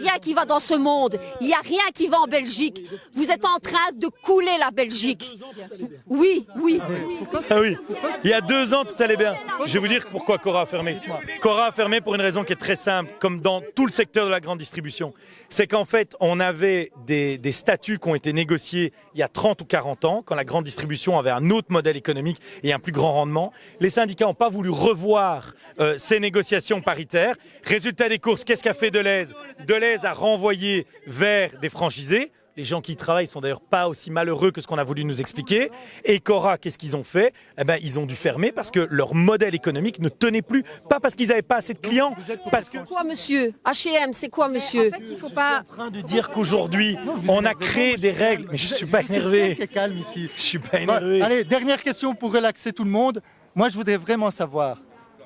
rien qui va dans ce monde. Il n'y a rien qui va en Belgique. Vous êtes en train de couler la Belgique. Oui, oui. Ah oui, il y a 2 ans, tout allait bien. Je vais vous dire pourquoi Cora a fermé. Cora a fermé pour une raison qui est très simple, comme dans tout le secteur de la grande distribution. C'est qu'en fait, on avait des statuts qui ont été négociés il y a 30 ou 40 ans, quand la grande distribution avait un autre modèle économique et un plus grand rendement. Les syndicats n'ont pas voulu revoir ces négociations paritaires. Résultat des courses, qu'est-ce qu'a fait Deleuze? Deleuze a renvoyé vers des franchisés. Les gens qui y travaillent sont d'ailleurs pas aussi malheureux que ce qu'on a voulu nous expliquer. Et Cora, qu'est-ce qu'ils ont fait? Eh ben, ils ont dû fermer parce que leur modèle économique ne tenait plus. Pas parce qu'ils n'avaient pas assez de clients. Parce que... C'est quoi, monsieur? H&M, c'est quoi, monsieur? En fait, il faut pas... Je suis en train de dire qu'aujourd'hui, on a créé des règles. Mais je suis pas énervé. C'est calme ici. Je suis pas énervé. Allez, dernière question pour relaxer tout le monde. Moi, je voudrais vraiment savoir,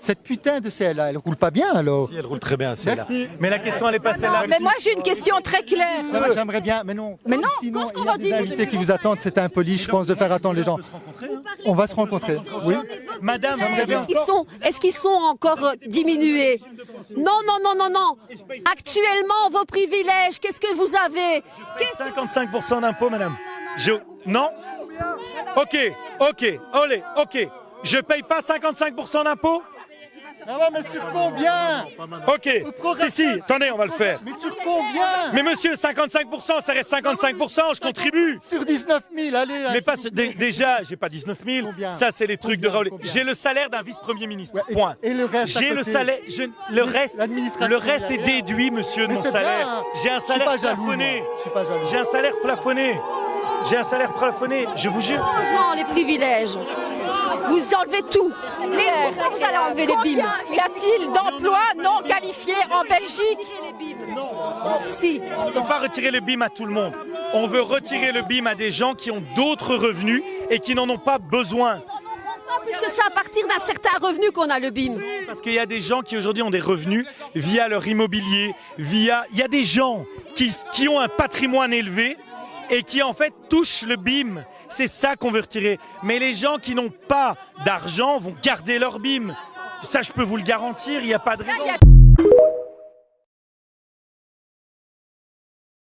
cette putain de CLA, elle roule pas bien alors? Si, elle roule très bien, celle-là. Merci. Mais la question, elle est pas celle-là. Mais moi, j'ai une question très claire. J'aimerais bien, mais non. Mais non, Sinon, qu'est-ce qu'on il y a va des dire? invités qui vous attendent, c'est impoli, je pense, de faire attendre les gens. On va se rencontrer, oui. Madame, Est-ce qu'ils sont encore diminués? Non, non, non, non, non. Actuellement, vos privilèges, qu'est-ce que vous avez? 55% d'impôts, madame. Non? Ok, allez, ok. Je paye pas 55% d'impôts? Ah ouais, mais sur combien? Ok, si, attendez, on va le faire. Mais sur combien? Mais monsieur, 55%, ça reste 55%, je contribue. Sur 19 000, allez. Mais pas, déjà, j'ai pas 19 000, Combien? ça c'est les trucs de Combien? Raoult. Combien? J'ai le salaire d'un vice-premier ministre, Ouais, point. et le reste à J'ai le côté? salaire, L'administration, le reste il y est a rien. déduit, monsieur, de Mais mon c'est salaire. bien. J'ai un Je suis salaire pas jaloux, plafonné. moi. Je suis pas jaloux. J'ai un salaire plafonné. J'ai un salaire plafonné, je vous jure. Franchement, les privilèges. Vous enlevez tout. Pourquoi vous allez enlever les BIM? Combien y a-t-il d'emplois non qualifiés en Belgique? Si. On ne peut pas retirer le BIM à tout le monde. On veut retirer le BIM à des gens qui ont d'autres revenus et qui n'en ont pas besoin. Puisque c'est à partir d'un certain revenu qu'on a le BIM. Parce qu'il y a des gens qui aujourd'hui ont des revenus via leur immobilier, Il y a des gens qui ont un patrimoine élevé et qui en fait touchent le BIM. C'est ça qu'on veut retirer. Mais les gens qui n'ont pas d'argent vont garder leur BIM. Ça, je peux vous le garantir, il n'y a pas de raison.